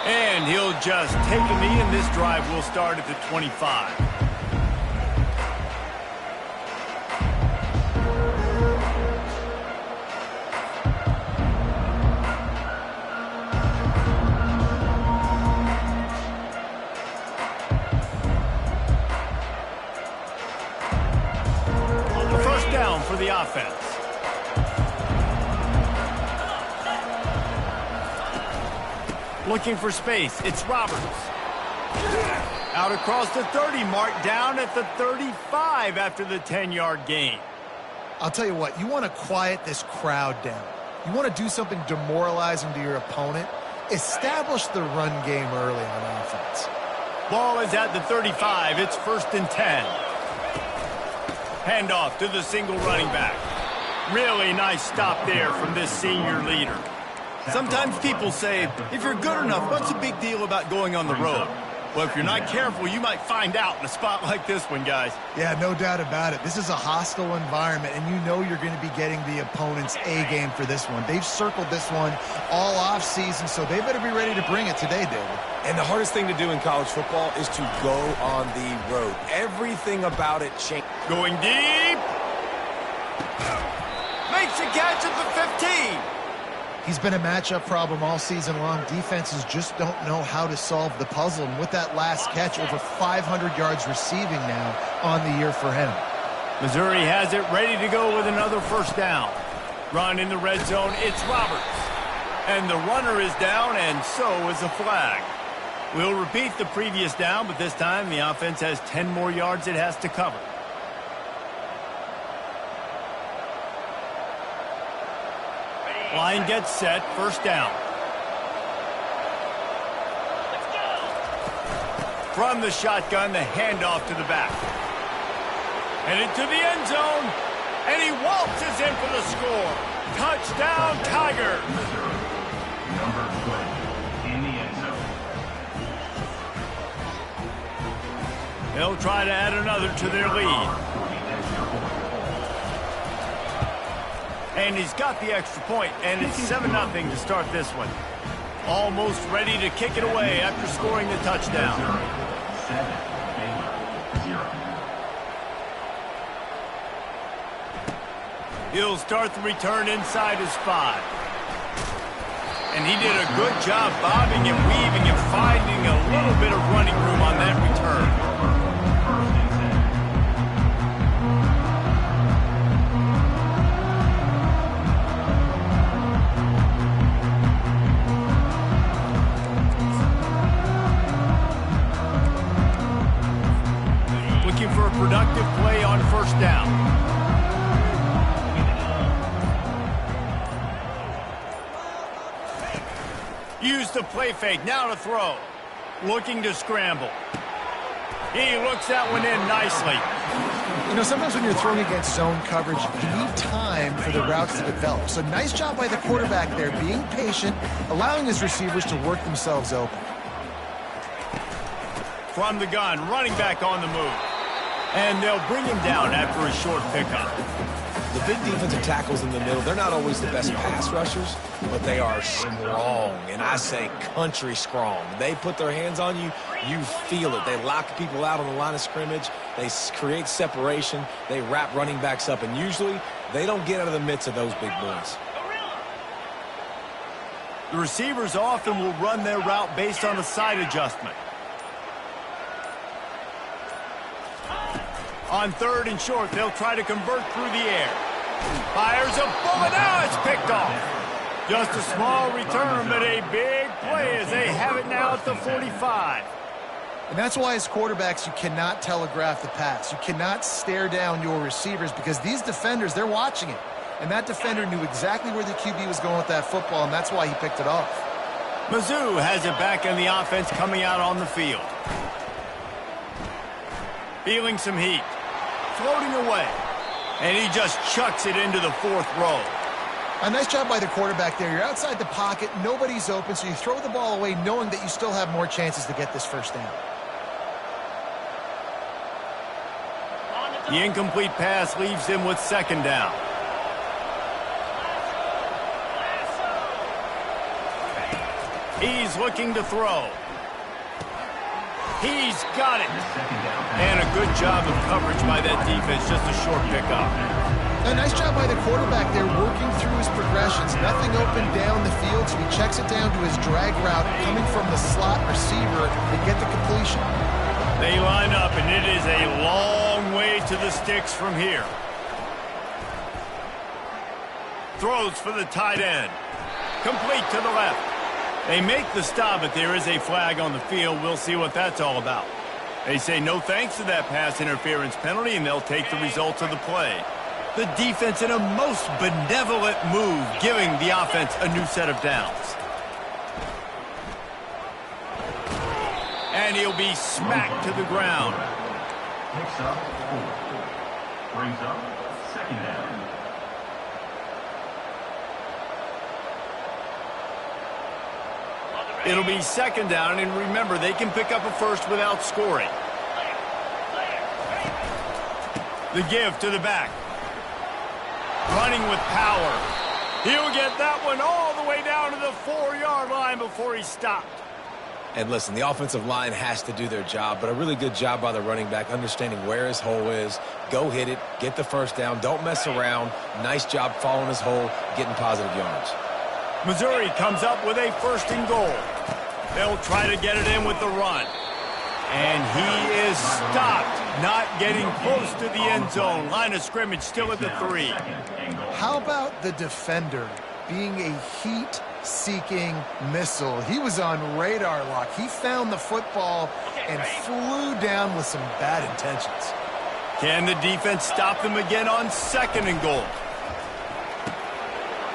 And he'll just take a knee, and this drive will start at the 25. A first down for the offense. Looking for space, it's Roberts. Out across the 30, marked down at the 35 after the 10-yard gain. I'll tell you what, you want to quiet this crowd down. You want to do something demoralizing to your opponent. Establish the run game early on offense. Ball is at the 35, it's 1st and 10. Handoff to the single running back. Really nice stop there from this senior leader. Sometimes people say, if you're good enough, what's the big deal about going on the road? Well, if you're not careful, you might find out in a spot like this one, guys. Yeah, no doubt about it. This is a hostile environment, and you know you're going to be getting the opponent's A game for this one. They've circled this one all off season, so they better be ready to bring it today, David. And the hardest thing to do in college football is to go on the road. Everything about it changes. Going deep. Makes a catch at the 15. He's been a matchup problem all season long. Defenses just don't know how to solve the puzzle. And with that last catch, over 500 yards receiving now on the year for him. Missouri has it ready to go with another first down. Run in the red zone, it's Roberts. And the runner is down, and so is the flag. We'll repeat the previous down, but this time the offense has 10 more yards it has to cover. Line gets set, first down. From the shotgun, the handoff to the back. Headed to the end zone, and he waltzes in for the score. Touchdown, Tigers. Number 12 in the end zone. They'll try to add another to their lead. And he's got the extra point, and it's 7-0 to start this one. Almost ready to kick it away after scoring the touchdown. 7-0. He'll start the return inside his 5. And he did a good job bobbing and weaving and finding a little bit of running room on that return. For a productive play on first down. Use the play fake, now to throw. Looking to scramble. He looks that one in nicely. You know, sometimes when you're throwing against zone coverage, you need time for the routes to develop. So nice job by the quarterback there, being patient, allowing his receivers to work themselves open. From the gun, running back on the move. And they'll bring him down after a short pickup. The big defensive tackles in the middle, they're not always the best pass rushers, but they are strong, and I say country strong. They put their hands on you, you feel it. They lock people out on the line of scrimmage. They create separation. They wrap running backs up, and usually they don't get out of the midst of those big boys. The receivers often will run their route based on a side adjustment. On 3rd and short, they'll try to convert through the air. Fires a bullet. Now it's picked off. Just a small return, but a big play as they have it now at the 45. And that's why as quarterbacks, you cannot telegraph the pass. You cannot stare down your receivers because these defenders, they're watching it. And that defender knew exactly where the QB was going with that football, and that's why he picked it off. Mizzou has it back in the offense coming out on the field. Feeling some heat. Floating away. And he just chucks it into the 4th row. A nice job by the quarterback there. You're outside the pocket. Nobody's open, so you throw the ball away knowing that you still have more chances to get this first down. The incomplete pass leaves him with 2nd down. He's looking to throw. He's got it. And a good job of coverage by that defense, just a short pickup. A nice job by the quarterback there, working through his progressions. Nothing open down the field, so he checks it down to his drag route, coming from the slot receiver and get the completion. They line up, and it is a long way to the sticks from here. Throws for the tight end. Complete to the left. They make the stop, but there is a flag on the field. We'll see what that's all about. They say no thanks to that pass interference penalty, and they'll take the results of the play. The defense in a most benevolent move, giving the offense a new set of downs. And he'll be smacked to the ground. Picks up 4. Brings up 2nd down. It'll be 2nd down, and remember, they can pick up a first without scoring. The give to the back. Running with power. He'll get that one all the way down to the 4-yard line before he stopped. And listen, the offensive line has to do their job, but a really good job by the running back, understanding where his hole is. Go hit it, get the first down, don't mess around. Nice job following his hole, getting positive yards. Missouri comes up with a 1st and goal. They'll try to get it in with the run. And he is stopped, not getting close to the end zone. Line of scrimmage still at the 3. How about the defender being a heat-seeking missile? He was on radar lock. He found the football and flew down with some bad intentions. Can the defense stop them again on 2nd and goal?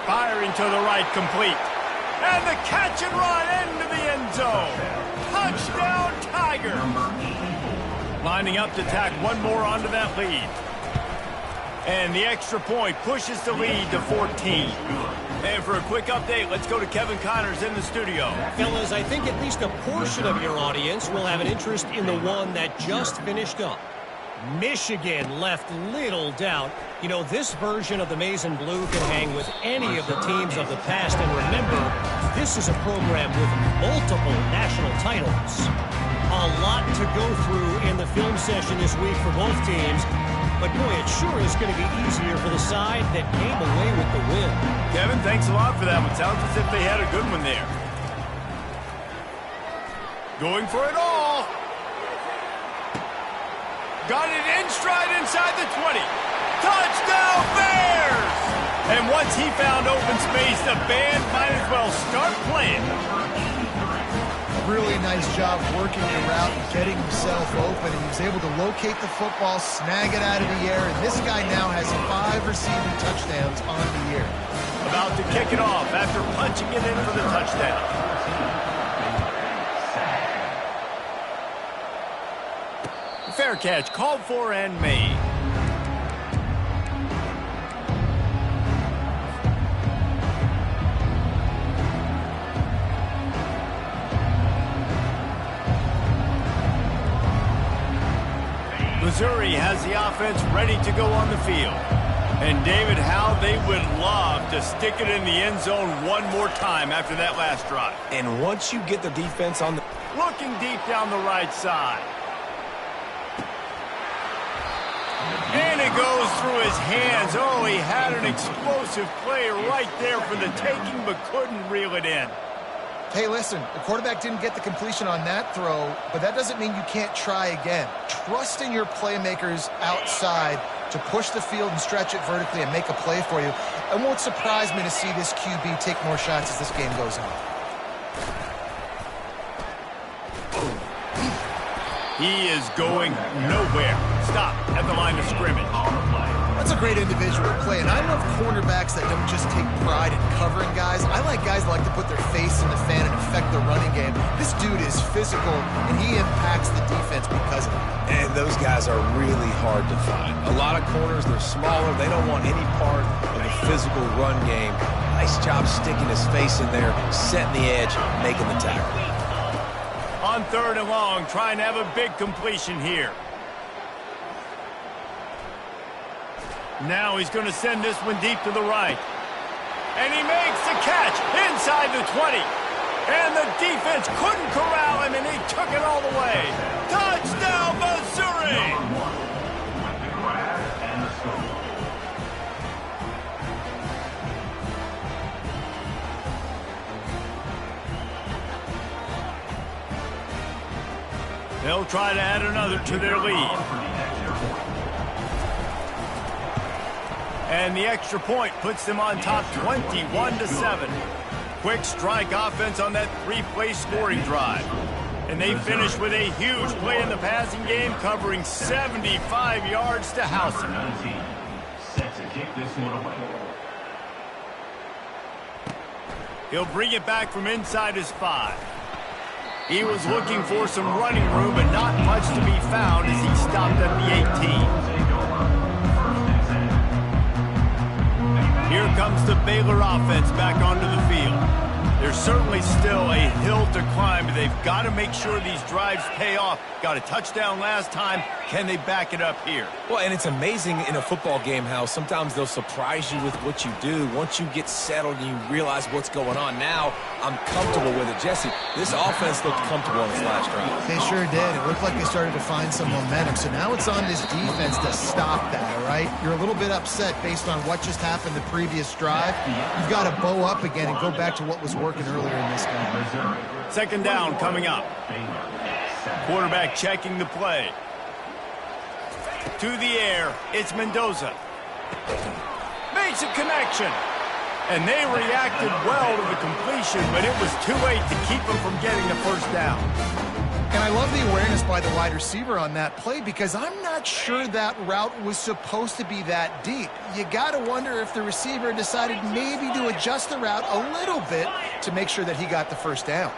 Firing to the right, complete. And the catch and run into the end zone. Touchdown, Tiger. Lining up to tack one more onto that lead. And the extra point pushes the lead to 14. And for a quick update, let's go to Kevin Connors in the studio. Fellas, I think at least a portion of your audience will have an interest in the one that just finished up. Michigan left little doubt. You know, this version of the Maize and Blue can hang with any of the teams of the past. And remember, this is a program with multiple national titles. A lot to go through in the film session this week for both teams. But boy, it sure is going to be easier for the side that came away with the win. Kevin, thanks a lot for that one. Sounds as if they had a good one there. Going for it all. Got it in stride inside the 20. Touchdown, Bears! And once he found open space, the band might as well start playing. Really nice job working the route and getting himself open. And he was able to locate the football, snag it out of the air, and this guy now has 5 receiving touchdowns on the year. About to kick it off after punching it in for the touchdown. Fair catch, called for and made. Missouri has the offense ready to go on the field. And David, how they would love to stick it in the end zone one more time after that last drive. And once you get the defense on the... Looking deep down the right side. And it goes through his hands. Oh, he had an explosive play right there for the taking, but couldn't reel it in. Hey, listen, the quarterback didn't get the completion on that throw, but that doesn't mean you can't try again. Trust in your playmakers outside to push the field and stretch it vertically and make a play for you. It won't surprise me to see this QB take more shots as this game goes on. He is going nowhere. Stop at the line of scrimmage. That's a great individual play, and I love cornerbacks that don't just take pride in covering guys. I like guys that like to put their face in the fan and affect the running game. This dude is physical, and he impacts the defense because of it. And those guys are really hard to find. A lot of corners, they're smaller. They don't want any part of the physical run game. Nice job sticking his face in there, setting the edge, making the tackle. On 3rd and long, trying to have a big completion here. Now he's going to send this one deep to the right. And he makes the catch inside the 20. And the defense couldn't corral him, and he took it all the way. Touchdown, Missouri! With the grab and the score. They'll try to add another to their lead. And the extra point puts them on top 21-7. Quick strike offense on that three-play scoring drive. And they finish with a huge play in the passing game, covering 75 yards to house it. 19. Set to kick this one away. He'll bring it back from inside his 5. He was looking for some running room, but not much to be found as he stopped at the 18. Here comes the Baylor offense back onto the field. There's certainly still a hill to climb, but they've got to make sure these drives pay off. Got a touchdown last time. Can they back it up here? Well, and it's amazing in a football game how sometimes they'll surprise you with what you do. Once you get settled and you realize what's going on, now I'm comfortable with it. Jesse, this offense looked comfortable on this last drive. They sure did. It looked like they started to find some momentum. So now it's on this defense to stop that, all right? You're a little bit upset based on what just happened the previous drive. You've got to bow up again and go back to what was working earlier in this game. Second down coming up. Quarterback checking the play. To the air, it's Mendoza. Makes a connection. And they reacted well to the completion, but it was too late to keep them from getting the first down. And I love the awareness by the wide receiver on that play because I'm not sure that route was supposed to be that deep. You got to wonder if the receiver decided maybe to adjust the route a little bit to make sure that he got the first down.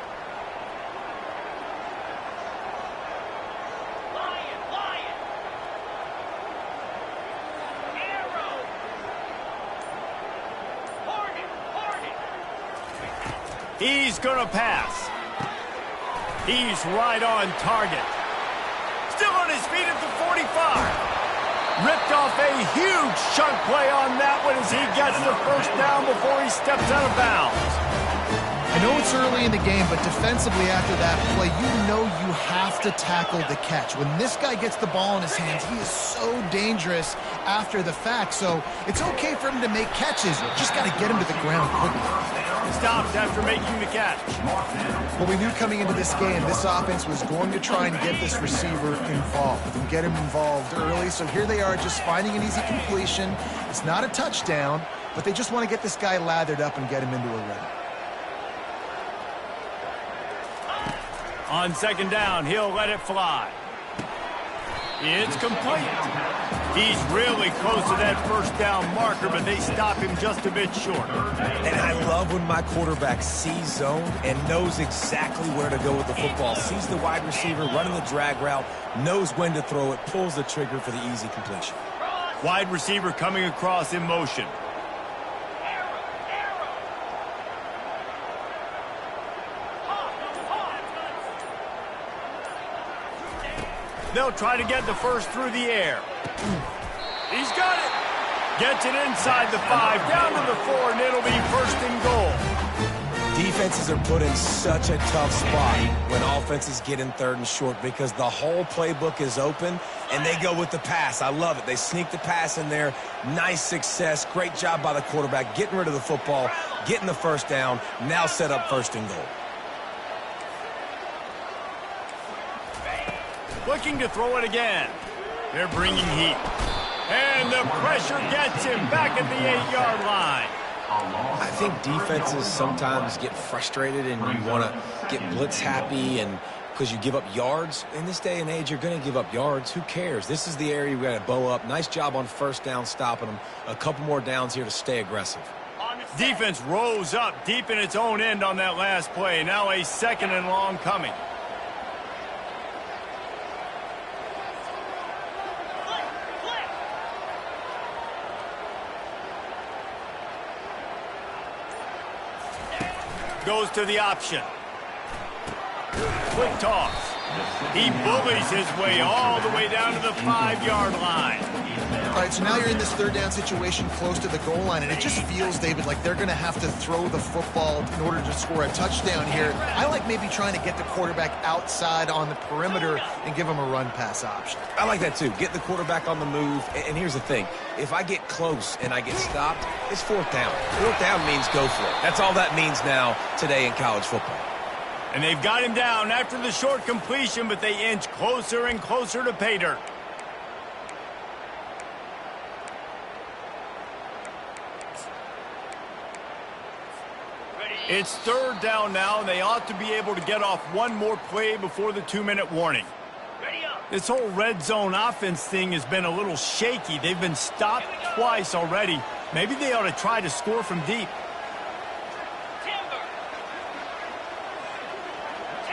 He's going to pass. He's right on target. Still on his feet at the 45. Ripped off a huge chunk play on that one as he gets the first down before he steps out of bounds. I know it's early in the game, but defensively after that play, you know you have to tackle the catch. When this guy gets the ball in his hands, he is so dangerous after the fact. So it's okay for him to make catches. Just got to get him to the ground quickly. Stopped after making the catch. Well, we knew coming into this game, this offense was going to try and get this receiver involved and get him involved early. So here they are just finding an easy completion. It's not a touchdown, but they just want to get this guy lathered up and get him into a rhythm. On second down, he'll let it fly. It's complete. He's really close to that first down marker, but they stop him just a bit short. And I love when my quarterback sees zone and knows exactly where to go with the football. Sees the wide receiver running the drag route, knows when to throw it, pulls the trigger for the easy completion. Wide receiver coming across in motion. They'll try to get the first through the air. He's got it. Gets it inside the 5, down to the 4, and it'll be first and goal. Defenses are put in such a tough spot when offenses get in third and short because the whole playbook is open, and they go with the pass. I love it. They sneak the pass in there. Nice success. Great job by the quarterback getting rid of the football, getting the first down, now set up first and goal. Looking to throw it again. They're bringing heat. And the pressure gets him back at the 8-yard line. I think defenses sometimes get frustrated and you want to get blitz happy and because you give up yards. In this day and age, you're going to give up yards. Who cares? This is the area we got to bow up. Nice job on first down stopping them. A couple more downs here to stay aggressive. Defense rose up deep in its own end on that last play. Now a second and long coming. Goes to the option. Quick toss. He bullies his way all the way down to the 5-yard line. All right, so now you're in this third down situation close to the goal line, and it just feels, David, like they're going to have to throw the football in order to score a touchdown here. I like maybe trying to get the quarterback outside on the perimeter and give him a run-pass option. I like that too. Get the quarterback on the move. And here's the thing. If I get close and I get stopped, it's fourth down. Fourth down means go for it. That's all that means now today in college football. And they've got him down after the short completion, but they inch closer and closer to pay dirt. It's third down now, and they ought to be able to get off one more play before the 2-minute warning. This whole red zone offense thing has been a little shaky. They've been stopped twice already. Maybe they ought to try to score from deep.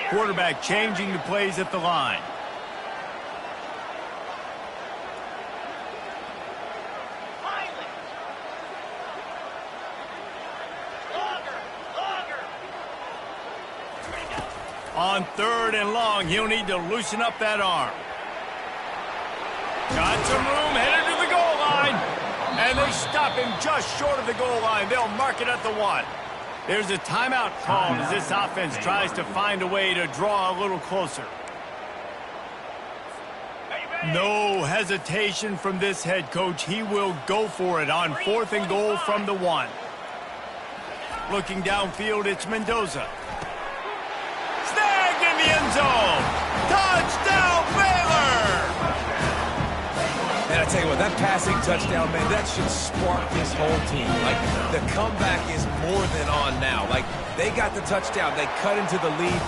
Quarterback changing the plays at the line. On third and long, he'll need to loosen up that arm. Got some room, headed to the goal line. And they stop him just short of the goal line. They'll mark it at the 1. There's a timeout called as this offense tries to find a way to draw a little closer. No hesitation from this head coach. He will go for it on 4th and goal from the 1. Looking downfield, it's Mendoza. Snagged in the end zone. Touchdown, Baylor! And I tell you what, that passing touchdown, man, that should spark this whole team. Like, the comeback is more than on now. Like, they got the touchdown. They cut into the lead.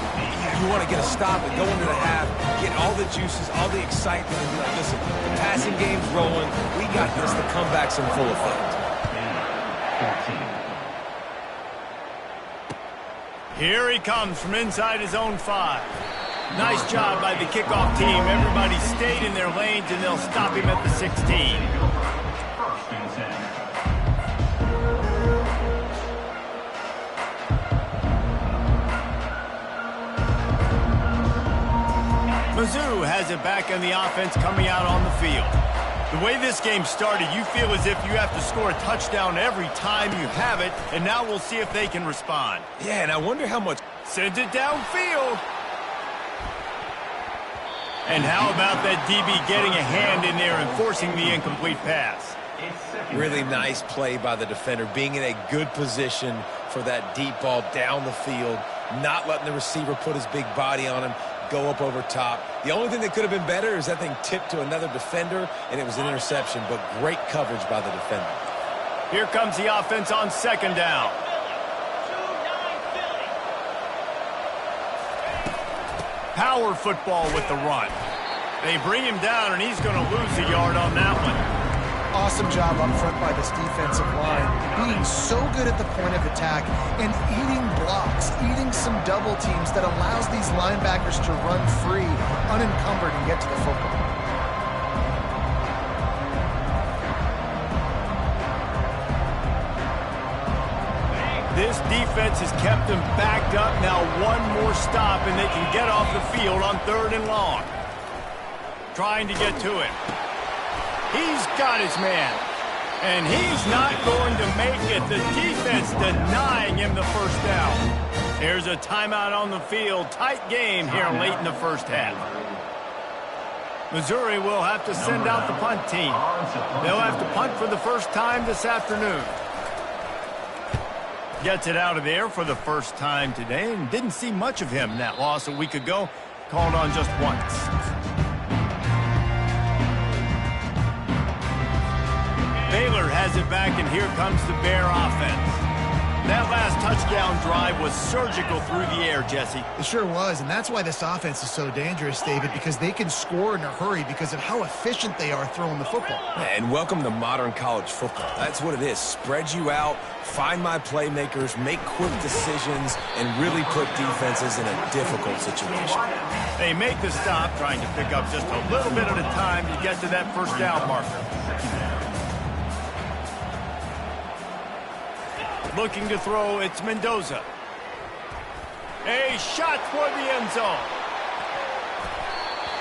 You want to get a stop and go into the half, get all the juices, all the excitement, and be like, listen, the passing game's rolling. We got this. The comeback's in full effect. Here he comes from inside his own 5. Nice job by the kickoff team. Everybody stayed in their lanes, and they'll stop him at the 16. Mizzou has it back in the offense coming out on the field. The way this game started, you feel as if you have to score a touchdown every time you have it, and now we'll see if they can respond. Yeah, and I wonder how much... Sends it downfield. And how about that DB getting a hand in there and forcing the incomplete pass? Really nice play by the defender, being in a good position for that deep ball down the field, not letting the receiver put his big body on him, go up over top. The only thing that could have been better is that thing tipped to another defender, and it was an interception, but great coverage by the defender. Here comes the offense on 2nd down. Power football with the run. They bring him down, and he's going to lose a yard on that one. Awesome job up front by this defensive line. Being so good at the point of attack and eating blocks, eating some double teams that allows these linebackers to run free, unencumbered, and get to the football. This defense has kept them backed up. Now one more stop, and they can get off the field on 3rd and long. Trying to get to it. He's got his man. And he's not going to make it. The defense denying him the first down. There's a timeout on the field. Tight game here late in the first half. Missouri will have to send out the punt team. They'll have to punt for the first time this afternoon. Gets it out of there for the first time today, and didn't see much of him. That loss a week ago, called on just once. Baylor has it back, and here comes the Bear offense. That last touchdown drive was surgical through the air, Jesse. It sure was, and that's why this offense is so dangerous, David, because they can score in a hurry because of how efficient they are throwing the football. And welcome to modern college football. That's what it is. Spread you out, find my playmakers, make quick decisions, and really put defenses in a difficult situation. They make the stop, trying to pick up just a little bit at a time to get to that first down marker. Looking to throw, it's Mendoza. A shot for the end zone.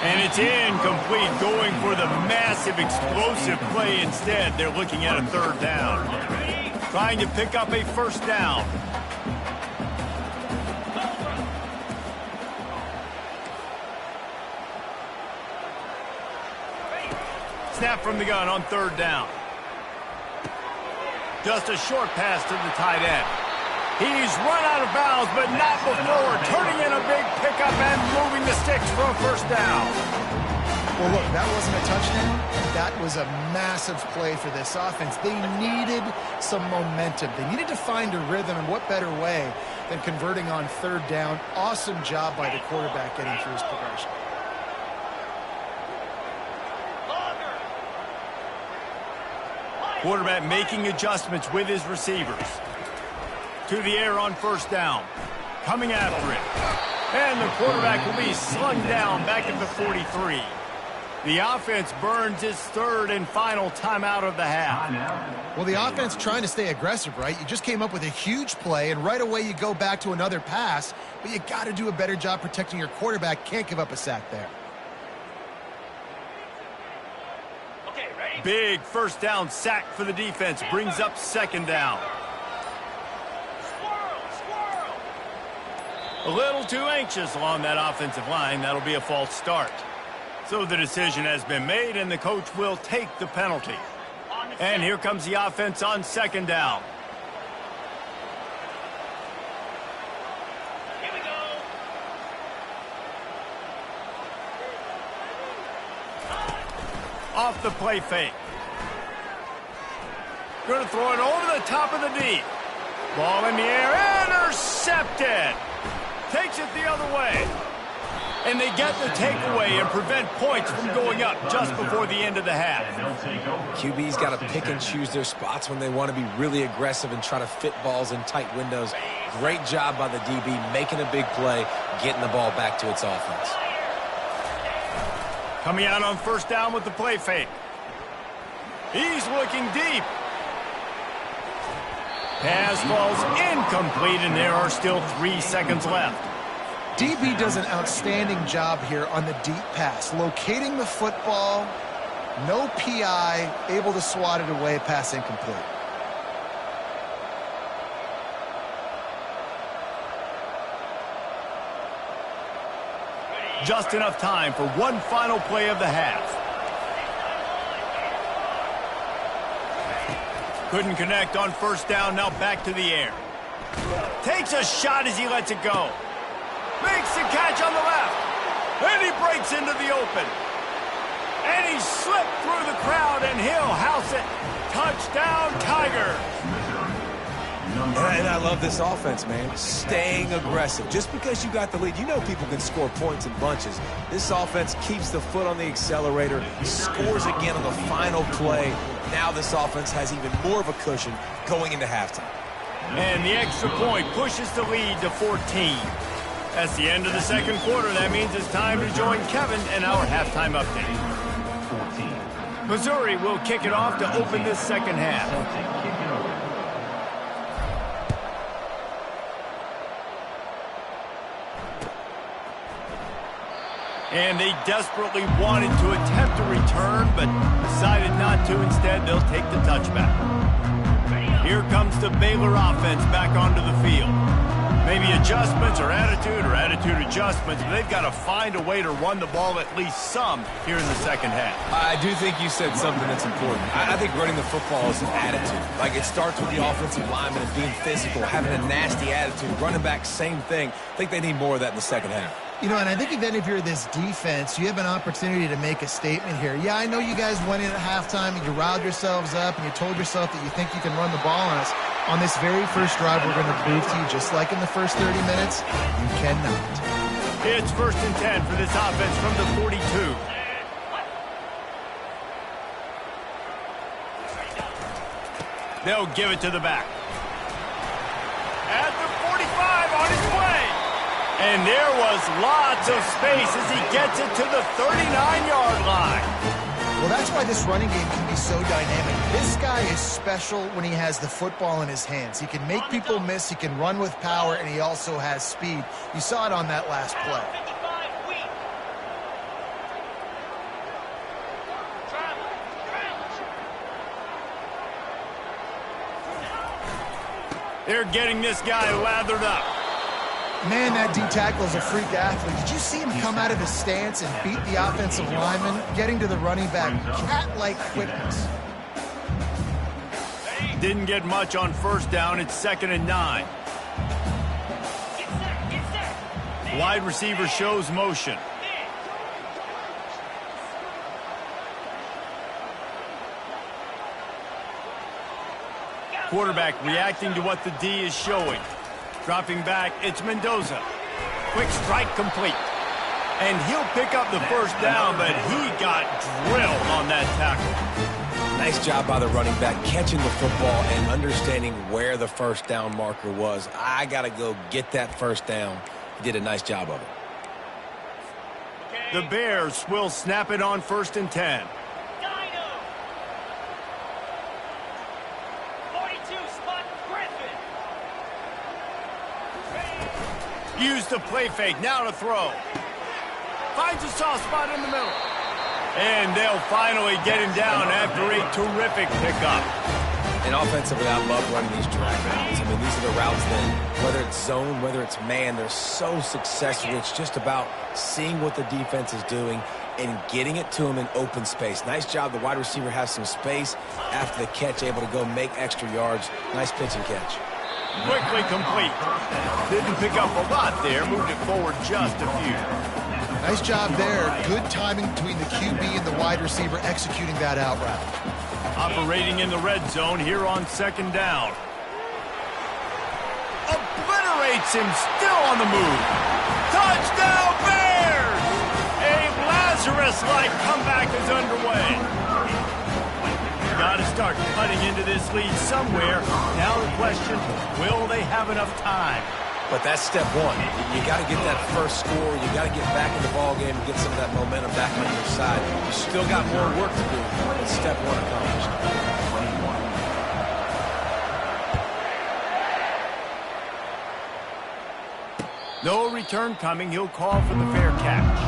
And it's incomplete, going for the massive, explosive play instead. They're looking at a third down. Trying to pick up a first down. Snap from the gun on third down. Just a short pass to the tight end. He's run out of bounds, but not before turning in a big pickup and moving the sticks for a first down. Well, look, that wasn't a touchdown. That was a massive play for this offense. They needed some momentum. They needed to find a rhythm, and what better way than converting on third down. Awesome job by the quarterback getting through his progression. Quarterback making adjustments with his receivers. To the air on first down. Coming after it. And the quarterback will be slung down back at the 43. The offense burns its third and final timeout of the half. Well, the offense trying to stay aggressive, right? You just came up with a huge play, and right away you go back to another pass, but you got to do a better job protecting your quarterback. Can't give up a sack there. Big first down sack for the defense. Brings up second down. A little too anxious along that offensive line. That'll be a false start. So the decision has been made, and the coach will take the penalty. And here comes the offense on second down. Here we go. Off the play fake. Going to throw it over the top of the D. Ball in the air. Intercepted. Takes it the other way. And they get the takeaway and prevent points from going up just before the end of the half. QB's got to pick and choose their spots when they want to be really aggressive and try to fit balls in tight windows. Great job by the DB making a big play, getting the ball back to its offense. Coming out on first down with the play fake. He's looking deep. Pass falls incomplete, and there are still 3 seconds left. DB does an outstanding job here on the deep pass. Locating the football, no PI, able to swat it away, pass incomplete. Just enough time for one final play of the half. Couldn't connect on first down, now back to the air. Takes a shot as he lets it go. Makes the catch on the left. And he breaks into the open. And he slipped through the crowd, and he'll house it. Touchdown, Tigers. And I love this offense, man. Staying aggressive. Just because you got the lead, you know people can score points in bunches. This offense keeps the foot on the accelerator, scores again on the final play. Now this offense has even more of a cushion going into halftime. And the extra point pushes the lead to 14. That's the end of the second quarter. That means it's time to join Kevin and our halftime update. Missouri will kick it off to open this second half. And they desperately wanted to attempt a return, but decided not to. Instead, they'll take the touchback. Here comes the Baylor offense back onto the field. Maybe adjustments or attitude adjustments, but they've got to find a way to run the ball at least some here in the second half. I do think you said something that's important. I think running the football is an attitude. Like, it starts with the offensive lineman and being physical, having a nasty attitude. Running back, same thing. I think they need more of that in the second half. You know, and I think even if you're this defense, you have an opportunity to make a statement here. Yeah, I know you guys went in at halftime and you riled yourselves up and you told yourself that you think you can run the ball on us. On this very first drive, we're going to prove to you, just like in the first 30 minutes, you cannot. It's 1st and 10 for this offense from the 42. They'll give it to the back. At the 45, on his way. And there was lots of space as he gets it to the 39-yard line. Well, that's why this running game can be so dynamic. This guy is special when he has the football in his hands. He can make people miss, he can run with power, and he also has speed. You saw it on that last play. They're getting this guy lathered up. Man, that D-tackle is a freak athlete. Did you see him come out of his stance and beat the offensive lineman, getting to the running back? Cat-like quickness. Didn't get much on first down. It's 2nd and 9. Wide receiver shows motion. Quarterback reacting to what the D is showing. Dropping back, it's Mendoza. Quick strike complete. And he'll pick up the first down, but he got drilled on that tackle. Nice job by the running back catching the football and understanding where the first down marker was. I got to go get that first down. He did a nice job of it. The Bears will snap it on 1st and 10. Use the play fake, now to throw. Finds a soft spot in the middle. And they'll finally get him down after a terrific pickup. And offensively, I love running these drag routes. I mean, these are the routes that, whether it's zone, whether it's man, they're so successful. It's just about seeing what the defense is doing and getting it to them in open space. Nice job. The wide receiver has some space after the catch, able to go make extra yards. Nice pitch and catch. Quickly complete. Didn't pick up a lot there. Moved it forward just a few. Nice job there. Good timing between the QB and the wide receiver executing that out route. Operating in the red zone here on 2nd down. Obliterates him, still on the move. Touchdown Bears! A Lazarus-like comeback is underway. Got to start cutting into this lead somewhere. Now the question, will they have enough time? But that's step one. You got to get that first score. You got to get back in the ball game and get some of that momentum back on your side. You still got more work to do, but step one accomplished. No return coming. He'll call for the fair catch.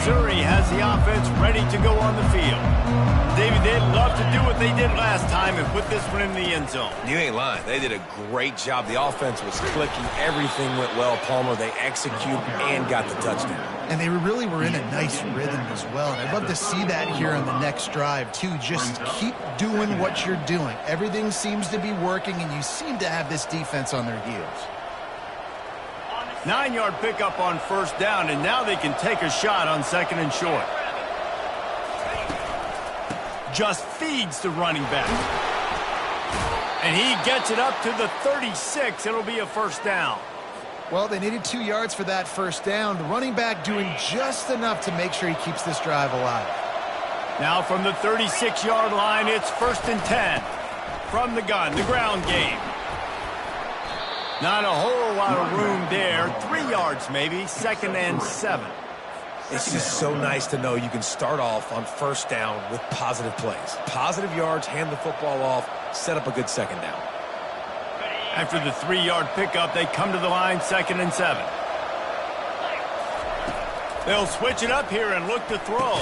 Missouri has the offense ready to go on the field. David, they'd love to do what they did last time and put this one in the end zone. You ain't lying. They did a great job. The offense was clicking. Everything went well. Palmer, they executed and got the touchdown. And they really were in a nice rhythm as well. And I'd love to see that here on the next drive, too. Just keep doing what you're doing. Everything seems to be working, and you seem to have this defense on their heels. 9-yard pickup on first down, and now they can take a shot on 2nd and short. Just feeds the running back. And he gets it up to the 36. It'll be a first down. Well, they needed 2 yards for that first down. The running back doing just enough to make sure he keeps this drive alive. Now from the 36-yard line, it's 1st and 10. From the gun, the ground game. Not a whole lot of room there. 3 yards maybe, 2nd and 7. It's just so nice to know you can start off on first down with positive plays. Positive yards, hand the football off, set up a good second down. After the 3-yard pickup, they come to the line, 2nd and 7. They'll switch it up here and look to throw.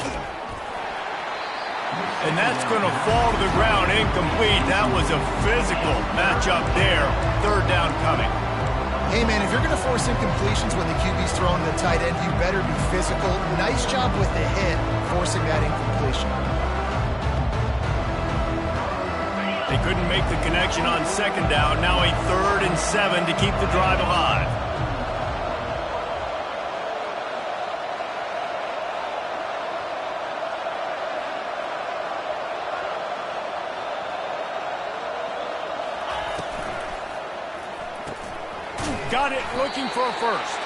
And that's going to fall to the ground, incomplete. That was a physical matchup there. 3rd down coming. Hey, man, if you're going to force incompletions when the QB's throwing the tight end, you better be physical. Nice job with the hit, forcing that incompletion. They couldn't make the connection on 2nd down. Now a 3rd and 7 to keep the drive alive. Got it, looking for a first.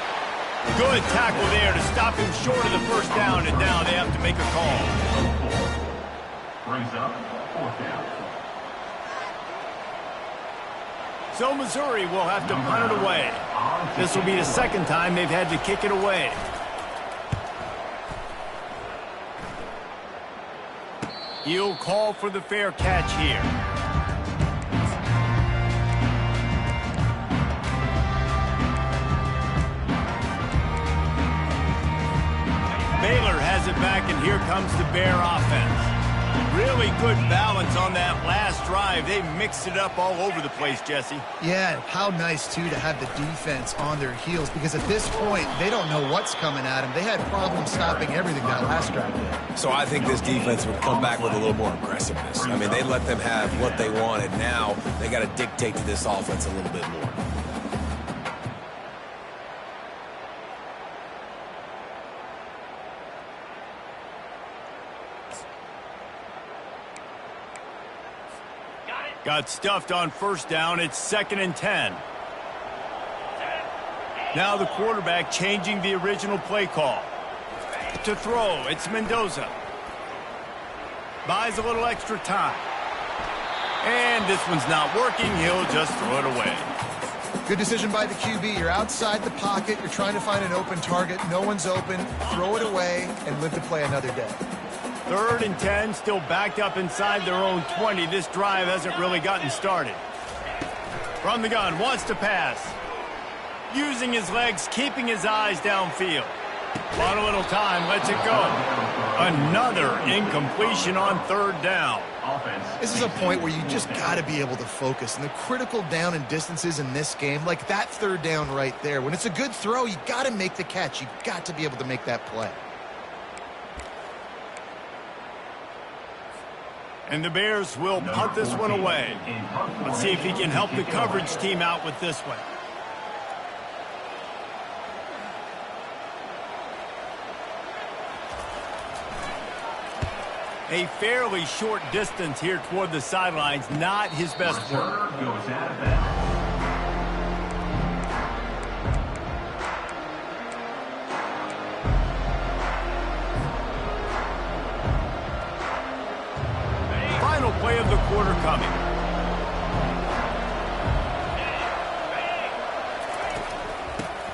Good tackle there to stop him short of the first down, and now they have to make a call. Brings up 4th down. So Missouri will have to punt it away. This will be the 2nd time they've had to kick it away. He'll call for the fair catch here. has it back, and here comes the Bear offense. Really good balance on that last drive. They mixed it up all over the place, Jesse. Yeah, how nice, too, to have the defense on their heels, because at this point, they don't know what's coming at them. They had problems stopping everything that last drive did. So I think this defense would come back with a little more aggressiveness. I mean, they let them have what they wanted. Now they got to dictate to this offense a little bit more. Got stuffed on first down. It's 2nd and 10. Now the quarterback changing the original play call. To throw, it's Mendoza. Buys a little extra time. And this one's not working. He'll just throw it away. Good decision by the QB. You're outside the pocket. You're trying to find an open target. No one's open. Throw it away and live to play another day. 3rd and 10, still backed up inside their own 20. This drive hasn't really gotten started. From the gun, wants to pass. Using his legs, keeping his eyes downfield. Want a little time, lets it go. Another incompletion on 3rd down. This is a point where you just got to be able to focus. And the critical down and distances in this game, like that 3rd down right there, when it's a good throw, you got to make the catch. You got to be able to make that play. And the Bears will punt this one away. Let's see if he can help the coverage team out with this one. A fairly short distance here toward the sidelines. Not his best work. Goes out of bounds. Final play of the quarter coming.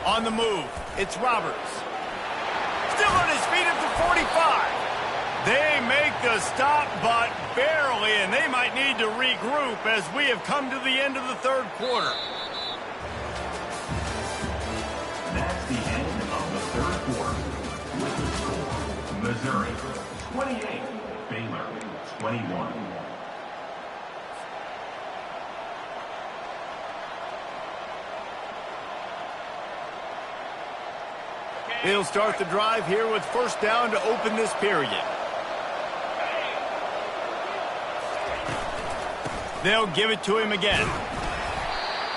On the move, it's Roberts. Still on his feet at the 45. They make the stop, but barely, and they might need to regroup as we have come to the end of the 3rd quarter. That's the end of the 3rd quarter. With the score, Missouri 28, Baylor 21. They'll start the drive here with first down to open this period. They'll give it to him again.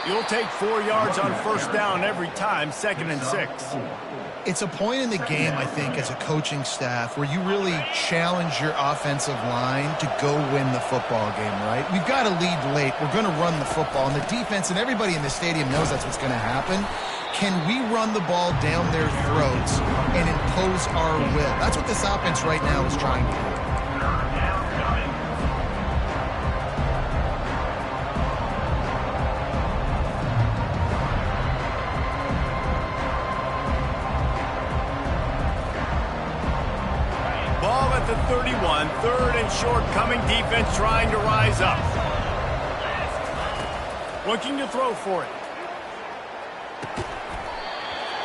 You'll take 4 yards on first down every time, 2nd and 6. It's a point in the game, I think, as a coaching staff where you really challenge your offensive line to go win the football game, right? We've got to lead late. We're going to run the football, and the defense and everybody in the stadium knows that's what's going to happen. Can we run the ball down their throats and impose our will? That's what this offense right now is trying to do. Ball at the 31, 3rd and short, coming defense trying to rise up. Looking to throw for it.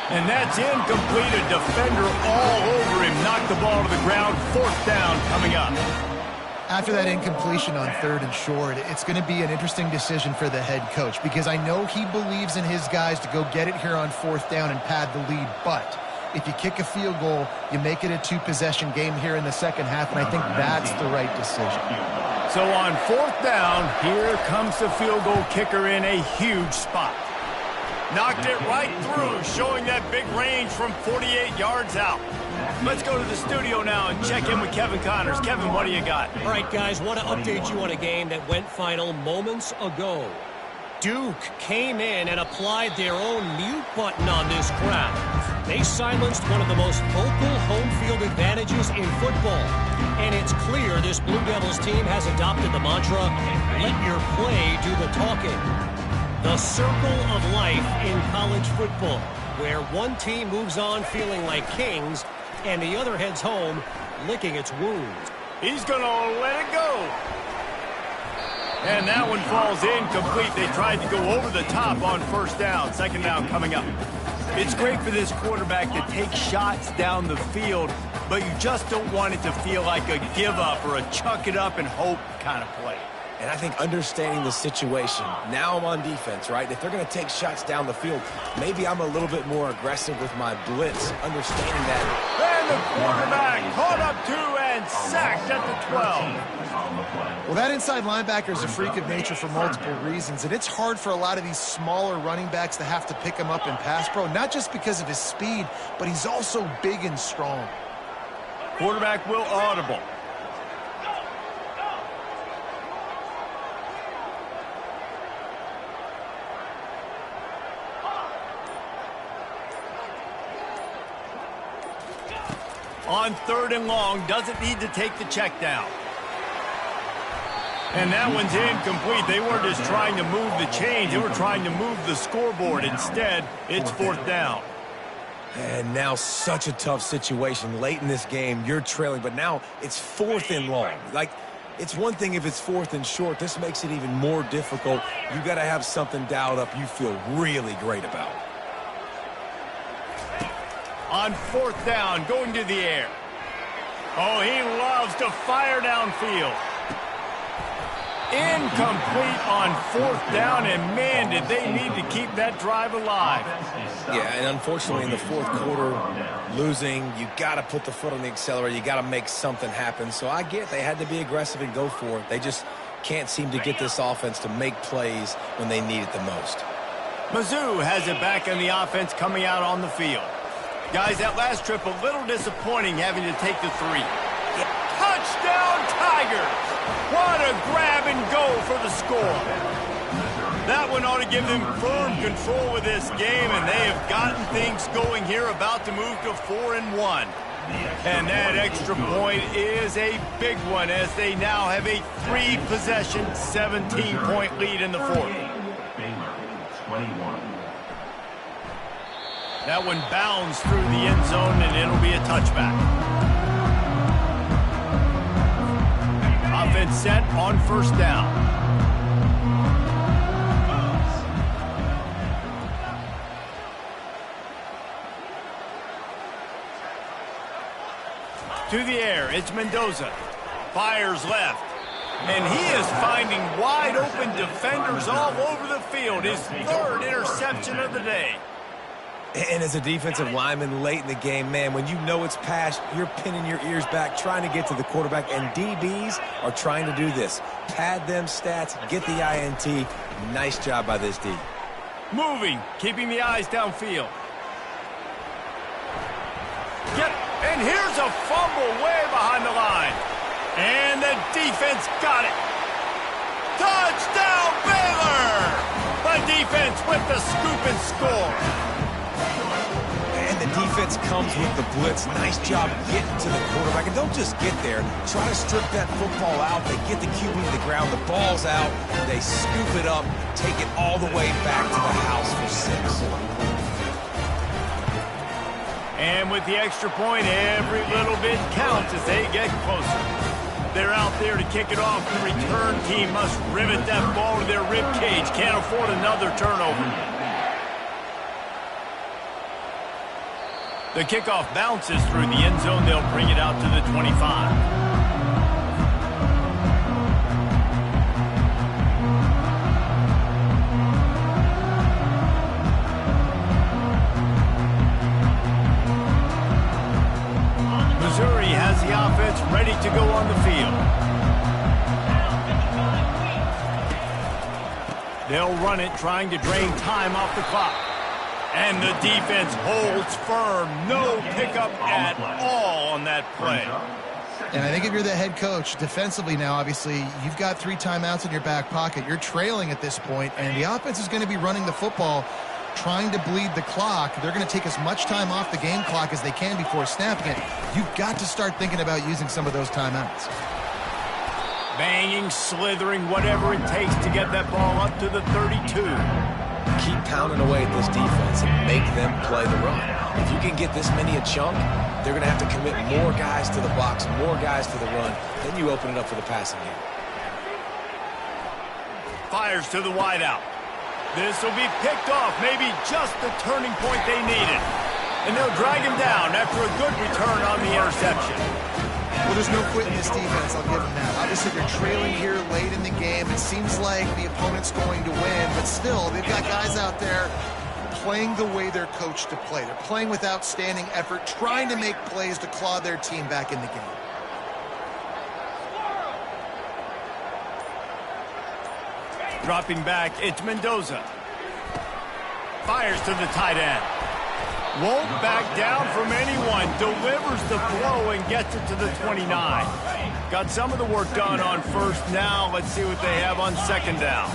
And that's incomplete. A defender all over him. Knocked the ball to the ground. 4th down coming up. After that incompletion on 3rd and short, it's going to be an interesting decision for the head coach because I know he believes in his guys to go get it here on 4th down and pad the lead. But if you kick a field goal, you make it a 2-possession game here in the 2nd half, and I think that's the right decision. So on 4th down, here comes the field goal kicker in a huge spot. Knocked it right through, showing that big range from 48 yards out. Let's go to the studio now and check in with Kevin Connors. Kevin, what do you got? All right, guys, want to update you on a game that went final moments ago. Duke came in and applied their own mute button on this crowd. They silenced one of the most vocal home field advantages in football. And it's clear this Blue Devils team has adopted the mantra, let your play do the talking. The circle of life in college football, where one team moves on feeling like kings and the other heads home licking its wounds. He's going to let it go. And that one falls incomplete. They tried to go over the top on first down. 2nd down coming up. It's great for this quarterback to take shots down the field but you just don't want it to feel like a give-up or a chuck it up and hope kind of play. And I think understanding the situation, now I'm on defense, right? If they're going to take shots down the field, maybe I'm a little bit more aggressive with my blitz, understanding that. And the quarterback caught up 2 and sacked at the 12. Well, that inside linebacker is a freak of nature for multiple reasons, and it's hard for a lot of these smaller running backs to have to pick him up in pass pro, not just because of his speed, but he's also big and strong. Quarterback will audible. On 3rd and long, doesn't need to take the check down. And that one's incomplete. They weren't just trying to move the chains. They were trying to move the scoreboard. Instead, it's 4th down. And now such a tough situation. Late in this game, you're trailing, but now it's 4th and long. Like, it's one thing if it's 4th and short. This makes it even more difficult. You got to have something dialed up you feel really great about. On 4th down, going to the air. Oh, he loves to fire downfield. Incomplete on 4th down, and man, did they need to keep that drive alive. Yeah, and unfortunately in the 4th quarter, losing, you got to put the foot on the accelerator. You got to make something happen. So I get they had to be aggressive and go for it. They just can't seem to get this offense to make plays when they need it the most. Mizzou has it back in the offense coming out on the field. Guys, that last trip a little disappointing having to take the 3. Touchdown Tigers! What a grab and go for the score. That one ought to give them firm control with this game, and they have gotten things going here, about to move to 4 and 1. And that extra point is a big one as they now have a 3-possession, 17-point lead in the 4th. That one bounds through the end zone, and it'll be a touchback. Offense set on 1st down. To the air, it's Mendoza. Fires left. And he is finding wide open defenders all over the field. His 3rd interception of the day. And as a defensive lineman late in the game, man, when you know it's past, you're pinning your ears back, trying to get to the quarterback, and DBs are trying to do this. Pad them stats, get the INT. Nice job by this D. Moving, keeping the eyes downfield. And here's a fumble way behind the line. And the defense got it. Touchdown, Baylor! The defense with the scoop and score. And the defense comes with the blitz. Nice job getting to the quarterback. And don't just get there. Try to strip that football out. They get the QB to the ground. The ball's out. They scoop it up, take it all the way back to the house for 6. And with the extra point, every little bit counts as they get closer. They're out there to kick it off. The return team must rivet that ball to their rib cage. Can't afford another turnover. The kickoff bounces through the end zone. They'll bring it out to the 25. Missouri has the offense ready to go on the field. They'll run it, trying to drain time off the clock. And the defense holds firm. No pickup at all on that play. And I think if you're the head coach, defensively now, obviously, you've got 3 timeouts in your back pocket. You're trailing at this point, and the offense is going to be running the football, trying to bleed the clock. They're going to take as much time off the game clock as they can before snapping it. You've got to start thinking about using some of those timeouts. Banging, slithering, whatever it takes to get that ball up to the 32. Keep pounding away at this defense and make them play the run. If you can get this many a chunk, they're going to have to commit more guys to the box, more guys to the run. Then you open it up for the passing game. Fires to the wideout. This will be picked off, maybe just the turning point they needed. And they'll drag him down after a good return on the interception. Well, there's no quitting this defense, I'll give them that. Obviously, they're trailing here late in the game. It seems like the opponent's going to win, but still, they've got guys out there playing the way they're coached to play. They're playing with outstanding effort, trying to make plays to claw their team back in the game. Dropping back, it's Mendoza. Fires to the tight end. Won't back down from anyone. Delivers the blow and gets it to the 29. Got some of the work done on first. Now let's see what they have on second down.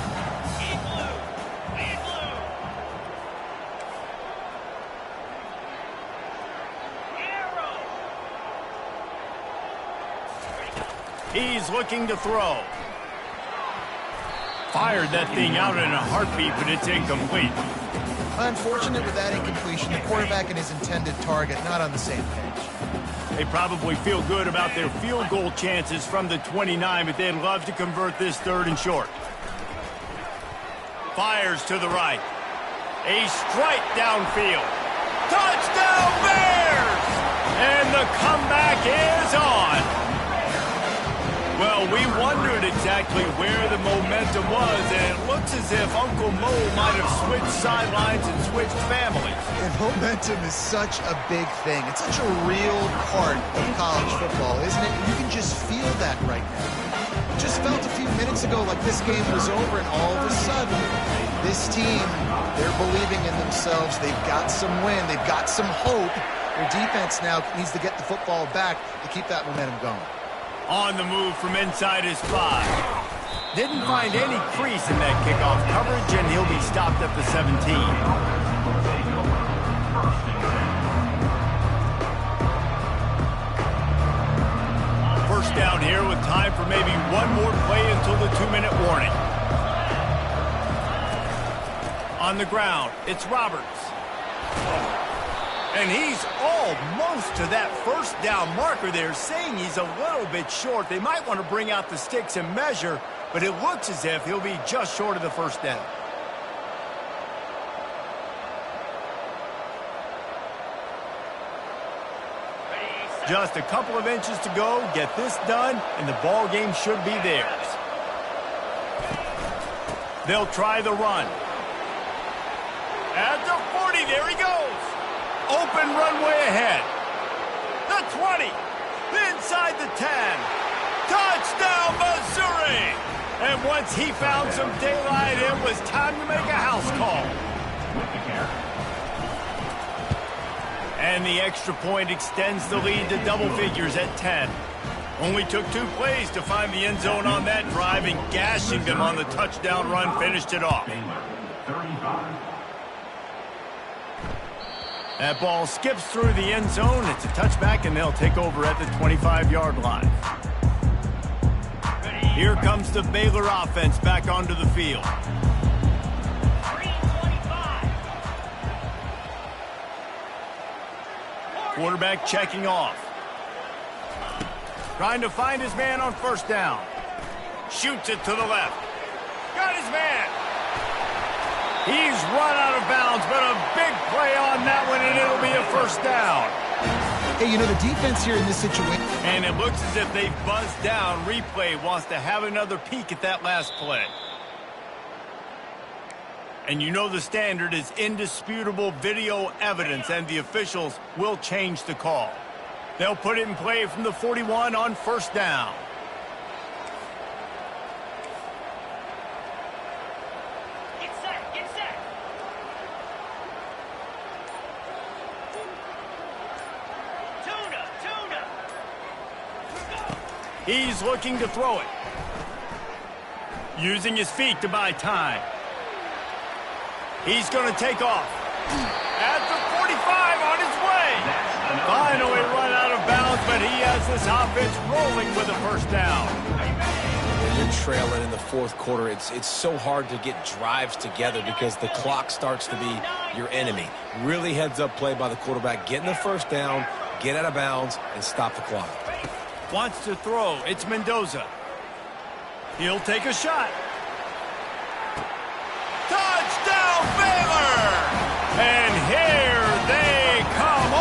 He's looking to throw. Fired that thing out in a heartbeat, but it's incomplete. Unfortunate with that incompletion. The quarterback and his intended target not on the same page. They probably feel good about their field goal chances from the 29, but they'd love to convert this third and short. Fires to the right. A strike downfield. Touchdown Bears! And the comeback is on. Well, we wondered exactly where the momentum was, and it looks as if Uncle Mo might have switched sidelines and switched families. And momentum is such a big thing. It's such a real part of college football, isn't it? You can just feel that right now. It just felt a few minutes ago like this game was over, and all of a sudden, this team, they're believing in themselves. They've got some wind. They've got some hope. Their defense now needs to get the football back to keep that momentum going. On the move from inside his 5. Didn't find any crease in that kickoff coverage, and he'll be stopped at the 17. First down here with time for maybe one more play until the 2-minute warning. On the ground, it's Roberts. And he's almost to that first down marker there, saying he's a little bit short. They might want to bring out the sticks and measure, but it looks as if he'll be just short of the first down. Just a couple of inches to go, get this done, and the ball game should be theirs. They'll try the run. At the 40, there he goes. Open runway ahead. The 20. Inside the 10. Touchdown, Missouri! And once he found some daylight, it was time to make a house call. And the extra point extends the lead to double figures at 10. Only took 2 plays to find the end zone on that drive, and gashing them on the touchdown run finished it off. 35. That ball skips through the end zone. It's a touchback, and they'll take over at the 25-yard line. Here comes the Baylor offense back onto the field. Quarterback checking off. Trying to find his man on first down. Shoots it to the left. Got his man. He's run out of bounds, but a big play on that one, and it'll be a first down. Hey, you know, the defense here in this situation... And it looks as if they've buzzed down. Replay wants to have another peek at that last play. And you know the standard is indisputable video evidence, and the officials will change the call. They'll put it in play from the 41 on first down. He's looking to throw it. Using his feet to buy time. He's going to take off. At the 45 on his way. Finally run out of bounds, but he has this offense rolling with a first down. When you're trailing in the fourth quarter, it's so hard to get drives together because the clock starts to be your enemy. Really heads-up play by the quarterback. Getting the first down, get out of bounds, and stop the clock. Wants to throw. It's Mendoza. He'll take a shot. Touchdown, Baylor! And here they come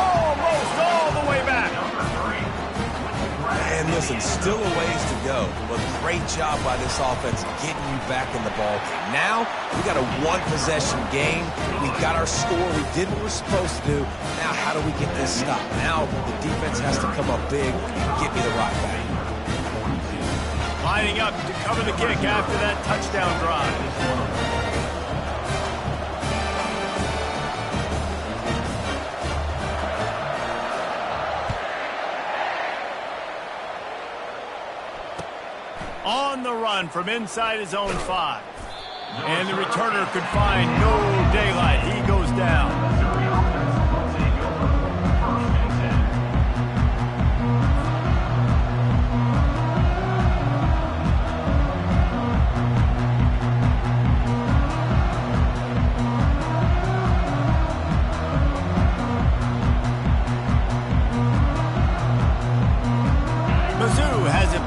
go. But great job by this offense getting you back in the ball game. Now, we got a one-possession game. We got our score. We did what we're supposed to do. Now, how do we get this stopped? Now, the defense has to come up big and get me the rock back. Lining up to cover the kick after that touchdown drive. On the run from inside his own 5. And the returner could find no daylight. He goes down.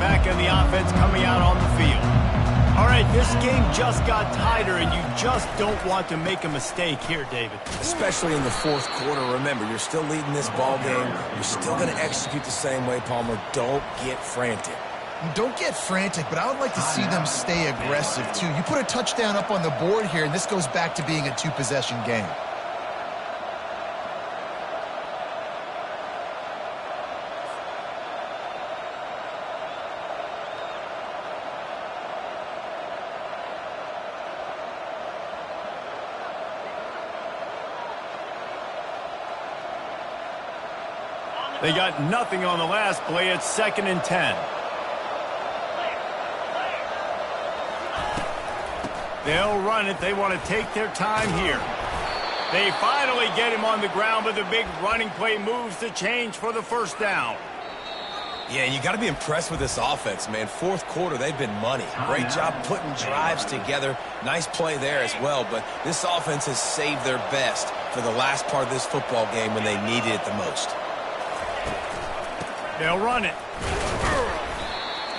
Back in the offense coming out on the field. All right, this game just got tighter, and you just don't want to make a mistake here, David. Especially in the fourth quarter. Remember, you're still leading this ball game. You're still going to execute the same way, Palmer. Don't get frantic. Don't get frantic, but I would like to see them stay aggressive, too. You put a touchdown up on the board here, and this goes back to being a two-possession game. They got nothing on the last play. It's 2nd and 10. They'll run it. They want to take their time here. They finally get him on the ground, but the big running play moves the change for the first down. Yeah, you got to be impressed with this offense, man. Fourth quarter, they've been money. Great job putting drives together. Nice play there as well, but this offense has saved their best for the last part of this football game when they needed it the most. They'll run it.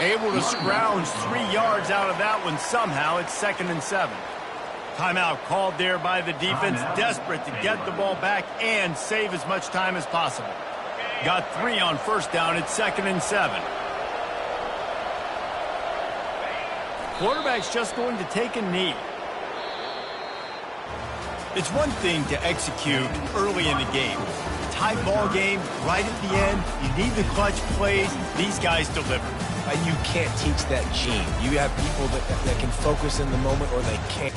Able to scrounge 3 yards out of that one somehow. It's 2nd and 7. Timeout called there by the defense, desperate to get the ball back and save as much time as possible. Got 3 on first down. It's 2nd and 7. Quarterback's just going to take a knee. It's one thing to execute early in the game. Tight ball game, right at the end. You need the clutch plays. These guys deliver. You can't teach that gene. You have people that can focus in the moment or they can't.